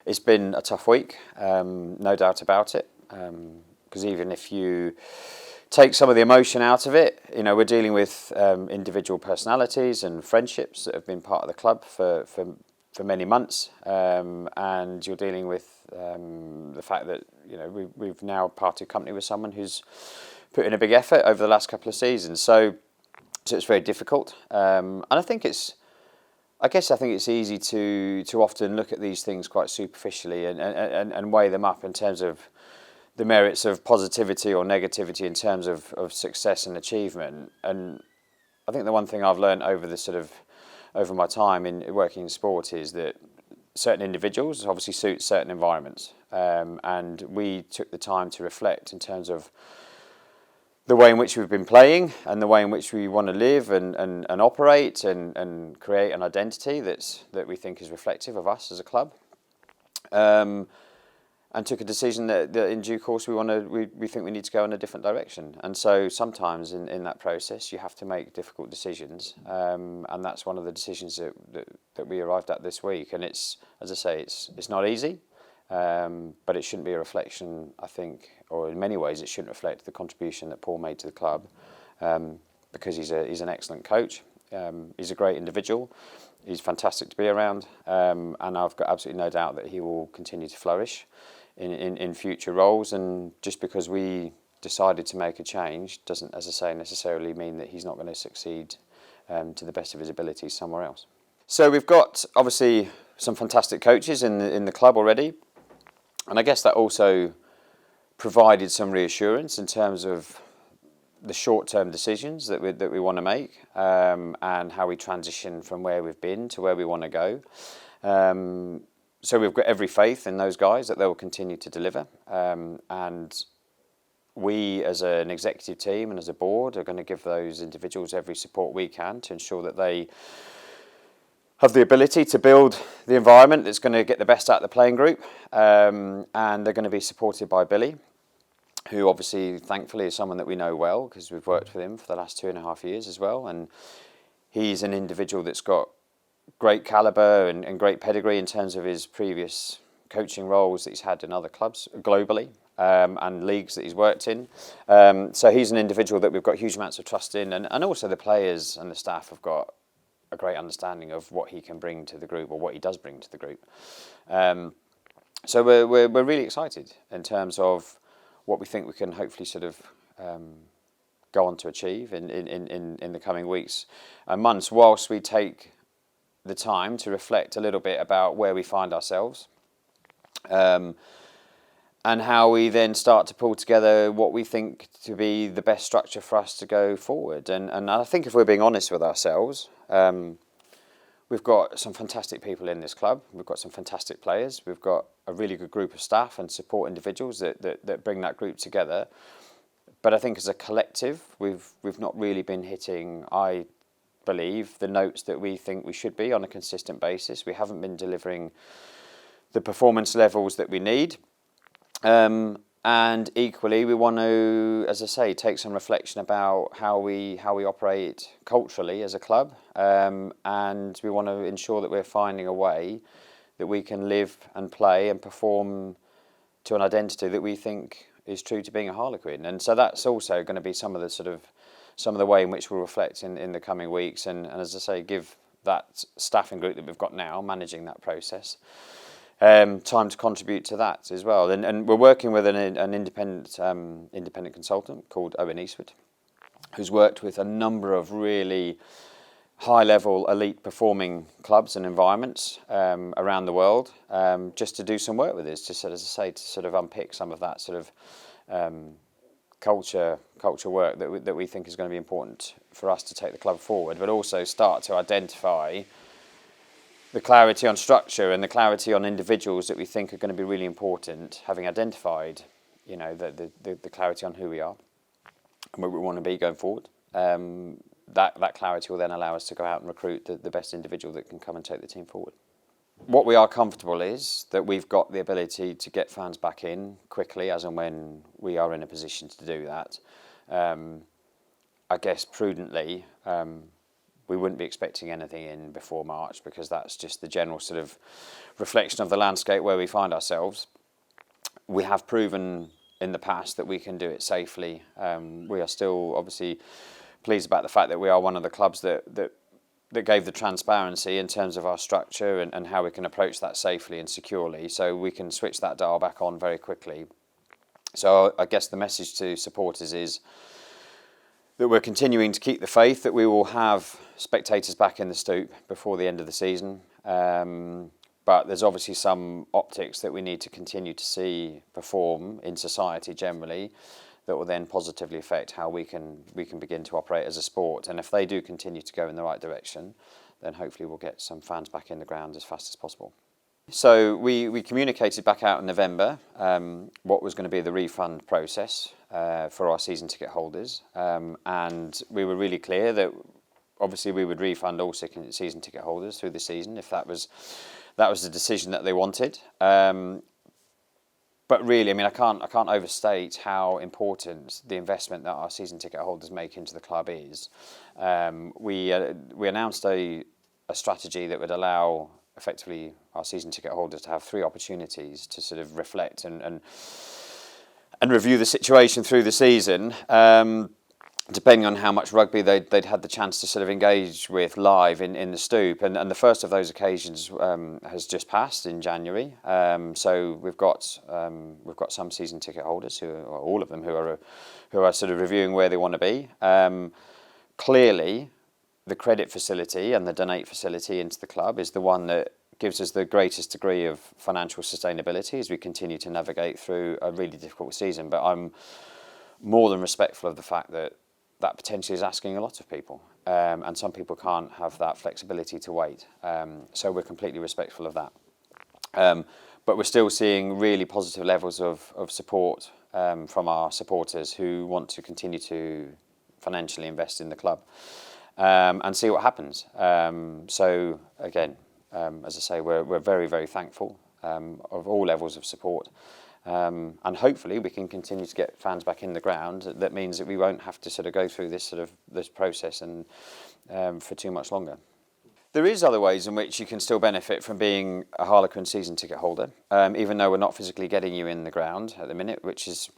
It's been a tough week, no doubt about it, because even if you take some of the emotion out of it, we're dealing with individual personalities and friendships that have been part of the club for many months, and you're dealing with the fact that we've now parted company with someone who's put in a big effort over the last couple of seasons. So it's very difficult, and I think it's easy to often look at these things quite superficially and weigh them up in terms of the merits of positivity or negativity in terms of success and achievement. And I think the one thing I've learned over my time in working in sport is that certain individuals obviously suit certain environments, and we took the time to reflect in terms of the way in which we've been playing and the way in which we want to live and operate and create an identity that we think is reflective of us as a club, and took a decision that in due course we think we need to go in a different direction. And so sometimes in that process you have to make difficult decisions, and that's one of the decisions that we arrived at this week. And it's, as I say, it's not easy, but it shouldn't be a reflection, I think, or in many ways it shouldn't reflect the contribution that Paul made to the club, because he's an excellent coach. He's a great individual. He's fantastic to be around, and I've got absolutely no doubt that he will continue to flourish in future roles. And just because we decided to make a change doesn't, as I say, necessarily mean that he's not going to succeed to the best of his abilities somewhere else. So we've got obviously some fantastic coaches in the club already, and I guess that also provided some reassurance in terms of the short-term decisions that we want to make, and how we transition from where we've been to where we want to go. So we've got every faith in those guys that they will continue to deliver, and we as an executive team and as a board are going to give those individuals every support we can to ensure that they have the ability to build the environment that's going to get the best out of the playing group, and they're going to be supported by Billy, who obviously, thankfully, is someone that we know well because we've worked with him for the last 2.5 years as well. And he's an individual that's got great calibre and great pedigree in terms of his previous coaching roles that he's had in other clubs globally, and leagues that he's worked in. So he's an individual that we've got huge amounts of trust in, and also the players and the staff have got a great understanding of what he can bring to the group, or what he does bring to the group. So we're really excited in terms of what we think we can hopefully go on to achieve in the coming weeks and months, whilst we take the time to reflect a little bit about where we find ourselves, and how we then start to pull together what we think to be the best structure for us to go forward. And I think if we're being honest with ourselves, we've got some fantastic people in this club. We've got some fantastic players. We've got a really good group of staff and support individuals that bring that group together. But I think as a collective, we've not really been hitting, I believe, the notes that we think we should be on a consistent basis. We haven't been delivering the performance levels that we need. And equally, we want to, as I say, take some reflection about how we operate culturally as a club, and we want to ensure that we're finding a way that we can live and play and perform to an identity that we think is true to being a Harlequin. And so that's also going to be some of the way in which we'll reflect in the coming weeks, and as I say, give that staffing group that we've got now managing that process time to contribute to that as well. And we're working with an independent consultant called Owen Eastwood, who's worked with a number of really high-level, elite performing clubs and environments around the world, just to do some work with us, just as I say, to unpick some of that culture work that we think is going to be important for us to take the club forward, but also start to identify the clarity on structure and the clarity on individuals that we think are going to be really important, having identified, the clarity on who we are and where we want to be going forward. That clarity will then allow us to go out and recruit the best individual that can come and take the team forward. What we are comfortable is that we've got the ability to get fans back in quickly as and when we are in a position to do that. I guess prudently, we wouldn't be expecting anything in before March, because that's just the general sort of reflection of the landscape where we find ourselves. We have proven in the past that we can do it safely. We are still obviously pleased about the fact that we are one of the clubs that gave the transparency in terms of our structure and how we can approach that safely and securely, so we can switch that dial back on very quickly. So I guess the message to supporters is that we're continuing to keep the faith that we will have spectators back in the Stoop before the end of the season. But there's obviously some optics that we need to continue to see perform in society generally that will then positively affect how we can begin to operate as a sport. And if they do continue to go in the right direction, then hopefully we'll get some fans back in the ground as fast as possible. So we communicated back out in November what was going to be the refund process for our season ticket holders, and we were really clear that obviously we would refund all season ticket holders through the season if that was the decision that they wanted. But really, I mean, I can't overstate how important the investment that our season ticket holders make into the club is. We announced a strategy that would allow effectively our season ticket holders to have 3 opportunities to sort of reflect and review the situation through the season, depending on how much rugby they'd had the chance to sort of engage with live in the Stoop. And the first of those occasions has just passed in January. So we've got some season ticket holders or all of them who are sort of reviewing where they want to be. Clearly, the credit facility and the donate facility into the club is the one that gives us the greatest degree of financial sustainability as we continue to navigate through a really difficult season. But I'm more than respectful of the fact that potentially is asking a lot of people, and some people can't have that flexibility to wait. So we're completely respectful of that. But we're still seeing really positive levels of support from our supporters who want to continue to financially invest in the club. And see what happens. So again, as I say, we're very, very thankful of all levels of support, and hopefully we can continue to get fans back in the ground. That means that we won't have to sort of go through this process and for too much longer. There is other ways in which you can still benefit from being a Harlequin season ticket holder, even though we're not physically getting you in the ground at the minute, which is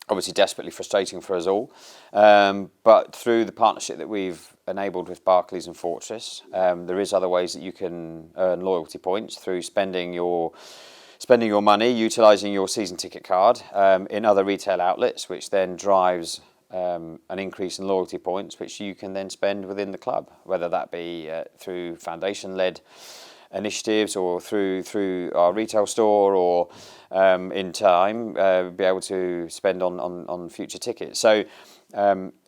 obviously desperately frustrating for us all. But through the partnership that we've enabled with Barclays and Fortress, there is other ways that you can earn loyalty points through spending your money, utilising your season ticket card in other retail outlets, which then drives an increase in loyalty points, which you can then spend within the club, whether that be through foundation-led initiatives or through our retail store, or in time be able to spend on future tickets. So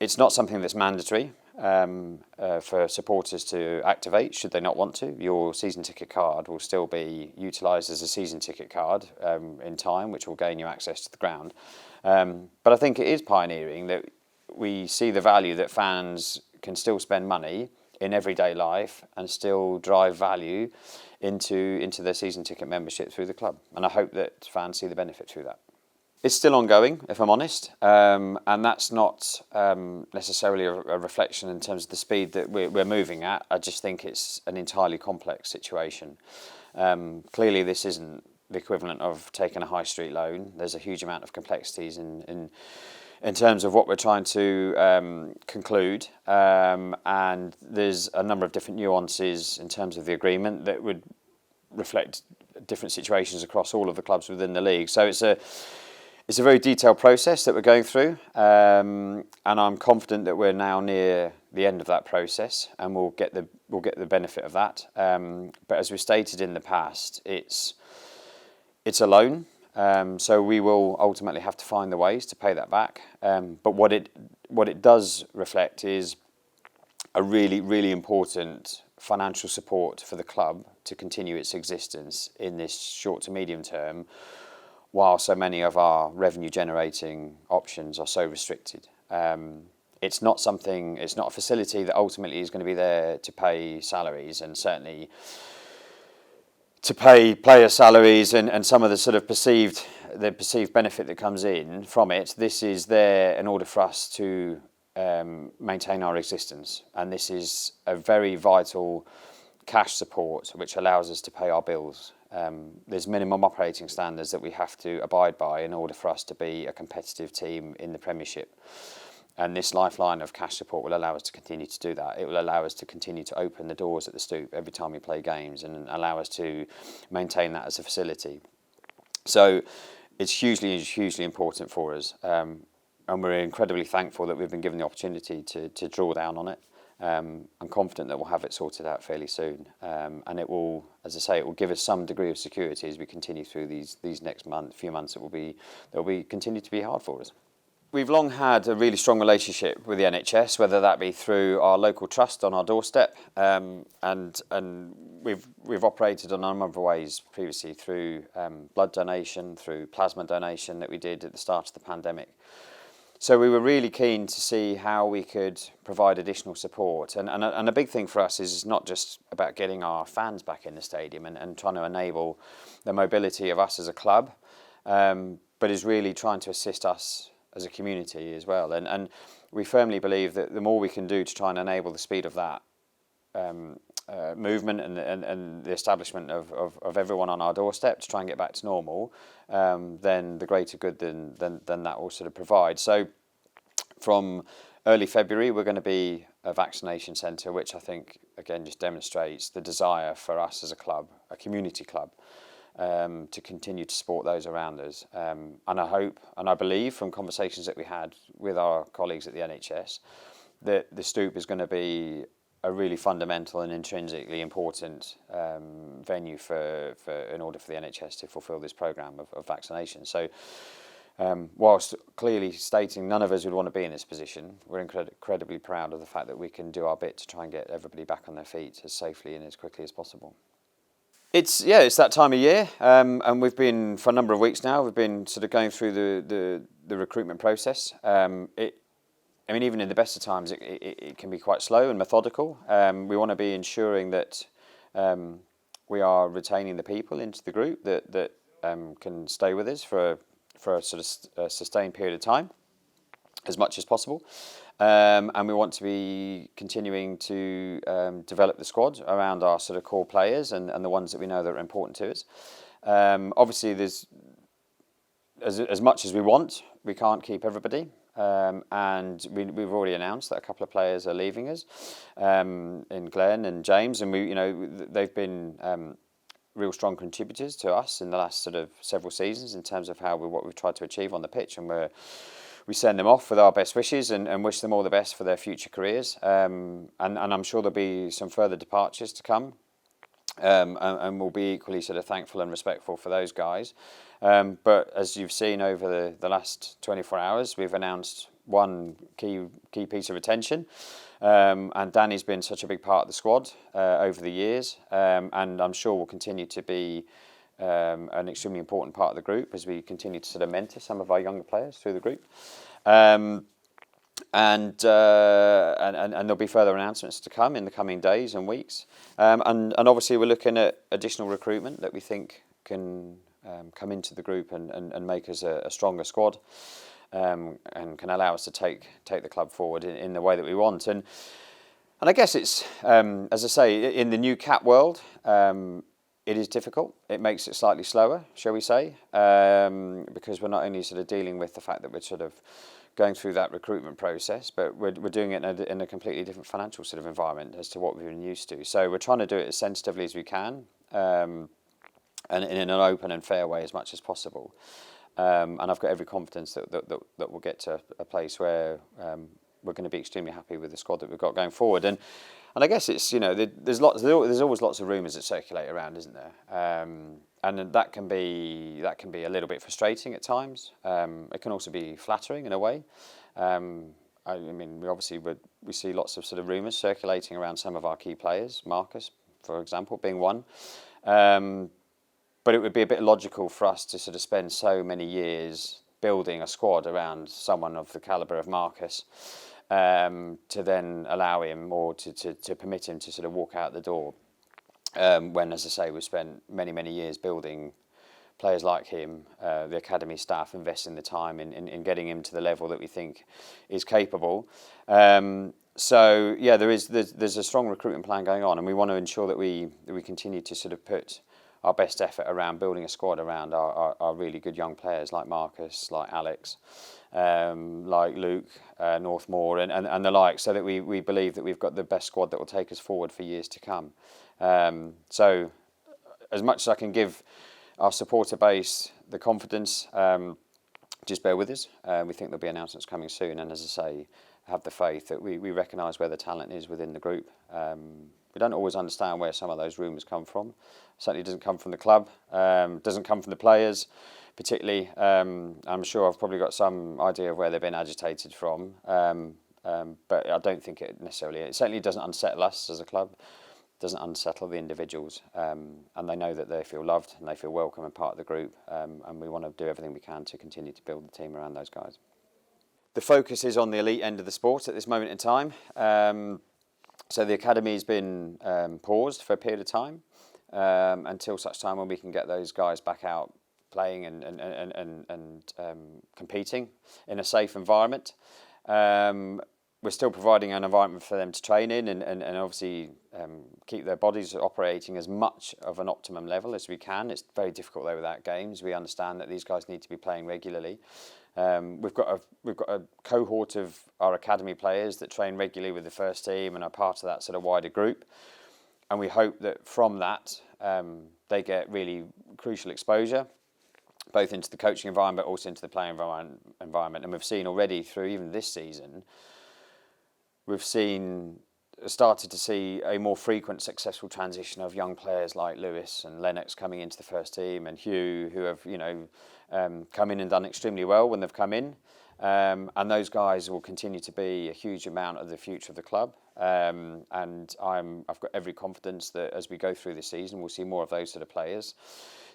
it's not something that's mandatory for supporters to activate should they not want to. Your season ticket card will still be utilised as a season ticket card in time, which will gain you access to the ground. But I think it is pioneering that we see the value that fans can still spend money in everyday life and still drive value into their season ticket membership through the club. And I hope that fans see the benefit through that. It's still ongoing, if I'm honest, and that's not necessarily a reflection in terms of the speed that we're moving at. I just think it's an entirely complex situation. Clearly, this isn't the equivalent of taking a high street loan. There's a huge amount of complexities in terms of what we're trying to conclude, and there's a number of different nuances in terms of the agreement that would reflect different situations across all of the clubs within the league. So it's a very detailed process that we're going through, and I'm confident that we're now near the end of that process, and we'll get the benefit of that. But as we stated in the past, it's a loan. So we will ultimately have to find the ways to pay that back. But what it does reflect is a really, really important financial support for the club to continue its existence in this short to medium term, while so many of our revenue generating options are so restricted. It's not a facility that ultimately is going to be there to pay salaries, and certainly to pay player salaries and some of the sort of perceived benefit that comes in from it. This is there in order for us to maintain our existence. And this is a very vital cash support which allows us to pay our bills. There's minimum operating standards that we have to abide by in order for us to be a competitive team in the Premiership. And this lifeline of cash support will allow us to continue to do that. It will allow us to continue to open the doors at the Stoop every time we play games and allow us to maintain that as a facility. So it's hugely important for us. And we're incredibly thankful that we've been given the opportunity to draw down on it. I'm confident that we'll have it sorted out fairly soon. And it will, as I say, it will give us some degree of security as we continue through these next few months that will continue to be hard for us. We've long had a really strong relationship with the NHS, whether that be through our local trust on our doorstep, and we've operated in a number of ways previously through blood donation, through plasma donation that we did at the start of the pandemic. So we were really keen to see how we could provide additional support. And a big thing for us is not just about getting our fans back in the stadium and trying to enable the mobility of us as a club, but is really trying to assist us as a community as well. And we firmly believe that the more we can do to try and enable the speed of that movement and the establishment of everyone on our doorstep to try and get back to normal, then the greater good than that will sort of provide. So from early February, we're going to be a vaccination centre, which I think, again, just demonstrates the desire for us as a club, a community club, to continue to support those around us. And I hope and I believe from conversations that we had with our colleagues at the NHS that the Stoop is going to be a really fundamental and intrinsically important venue in order for the NHS to fulfil this programme of vaccination. So whilst clearly stating none of us would want to be in this position, we're incredibly proud of the fact that we can do our bit to try and get everybody back on their feet as safely and as quickly as possible. It's that time of year, and we've been, for a number of weeks now, we've been sort of going through the recruitment process. Even in the best of times, it can be quite slow and methodical. We want to be ensuring that we are retaining the people into the group that can stay with us for a sort of a sustained period of time, as much as possible. And we want to be continuing to develop the squad around our sort of core players and the ones that we know that are important to us. Obviously, there's as much as we want, we can't keep everybody. And we've already announced that a couple of players are leaving us, in Glenn and James, and they've been real strong contributors to us in the last sort of several seasons in terms of what we've tried to achieve on the pitch, and we send them off with our best wishes and wish them all the best for their future careers. And I'm sure there'll be some further departures to come, and we'll be equally sort of thankful and respectful for those guys. But as you've seen over the last 24 hours, we've announced one key piece of retention. And Danny's been such a big part of the squad over the years, and I'm sure will continue to be an extremely important part of the group as we continue to sort of mentor some of our younger players through the group. And there'll be further announcements to come in the coming days and weeks. And obviously we're looking at additional recruitment that we think can come into the group and make us a stronger squad, and can allow us to take the club forward in the way that we want. And I guess it's, as I say, in the new cap world, it is difficult. It makes it slightly slower, shall we say, because we're not only sort of dealing with the fact that we're sort of going through that recruitment process, but we're doing it in a completely different financial sort of environment as to what we've been used to. So we're trying to do it as sensitively as we can, and in an open and fair way as much as possible. And I've got every confidence that we'll get to a place where we're going to be extremely happy with the squad that we've got going forward. And I guess it's, there's always lots of rumours that circulate around, isn't there? And that can be a little bit frustrating at times. It can also be flattering in a way. We see lots of sort of rumours circulating around some of our key players, Marcus, for example, being one. But it would be a bit logical for us to sort of spend so many years building a squad around someone of the calibre of Marcus, to then allow him or to permit him to sort of walk out the door, when, as I say, we've spent many years building players like him, the academy staff investing the time in getting him to the level that we think is capable. So yeah, there's a strong recruitment plan going on, and we want to ensure that we continue to sort of put our best effort around building a squad around our really good young players like Marcus, like Alex, like Luke, Northmore, and the like, so that we believe that we've got the best squad that will take us forward for years to come. So as much as I can give our supporter base the confidence, just bear with us. We think there'll be announcements coming soon, and as I say, have the faith that we recognise where the talent is within the group. We don't always understand where some of those rumours come from. Certainly doesn't come from the club, doesn't come from the players particularly. I'm sure I've probably got some idea of where they've been agitated from, but I don't think it certainly doesn't unsettle us as a club, doesn't unsettle the individuals, and they know that they feel loved and they feel welcome and part of the group, and we want to do everything we can to continue to build the team around those guys. The focus is on the elite end of the sport at this moment in time. So the academy has been paused for a period of time until such time when we can get those guys back out playing and competing in a safe environment. We're still providing an environment for them to train in and obviously keep their bodies operating as much of an optimum level as we can. It's very difficult though without games. We understand that these guys need to be playing regularly. We've got a cohort of our academy players that train regularly with the first team and are part of that sort of wider group. And we hope that from that they get really crucial exposure, both into the coaching environment, but also into the playing environment. And we've seen already through even this season, we've started to see a more frequent successful transition of young players like Lewis and Lennox coming into the first team, and Hugh, who have come in and done extremely well when they've come in, and those guys will continue to be a huge amount of the future of the club. And I've got every confidence that as we go through this season, we'll see more of those sort of players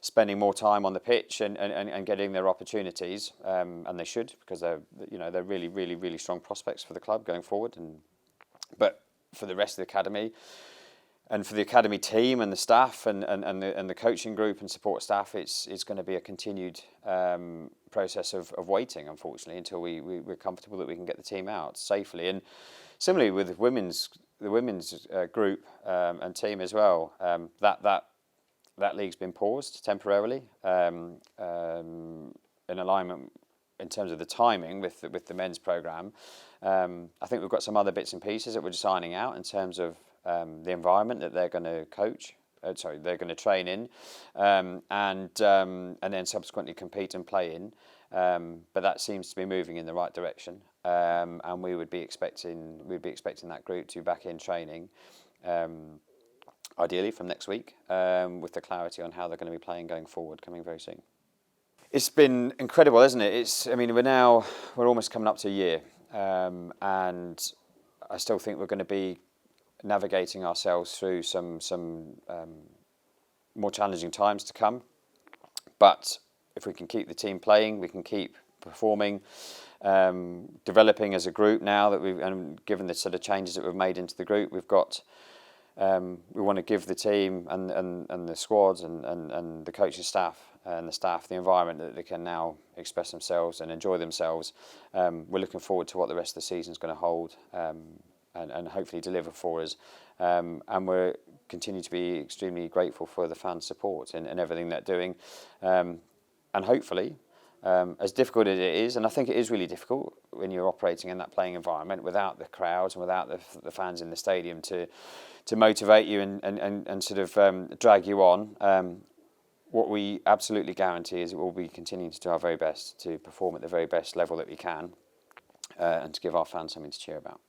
spending more time on the pitch and getting their opportunities, and they should, because they're really, really, really strong prospects for the club going forward. But for the rest of the academy, and for the academy team and the staff and the coaching group and support staff, it's going to be a continued process of waiting, unfortunately, until we're comfortable that we can get the team out safely. And similarly with the women's group and team as well, that league's been paused temporarily in alignment in terms of the timing with the men's programme. I think we've got some other bits and pieces that we're just ironing out in terms of the environment that they're going to they're going to train in, and then subsequently compete and play in. But that seems to be moving in the right direction, and we'd be expecting that group to be back in training, ideally from next week, with the clarity on how they're going to be playing going forward, coming very soon. It's been incredible, isn't it? We're almost coming up to a year, and I still think we're going to be navigating ourselves through some more challenging times to come. But if we can keep the team playing, we can keep performing, developing as a group now that and given the sort of changes that we've made into the group, we've got. We want to give the team and the squads and the coaching staff and the staff the environment that they can now express themselves and enjoy themselves. We're looking forward to what the rest of the season is going to hold, and hopefully deliver for us. And we're continue to be extremely grateful for the fan support and everything they're doing. And hopefully, as difficult as it is, and I think it is really difficult when you're operating in that playing environment without the crowds and without the fans in the stadium to motivate you and sort of drag you on. What we absolutely guarantee is that we'll be continuing to do our very best to perform at the very best level that we can, and to give our fans something to cheer about.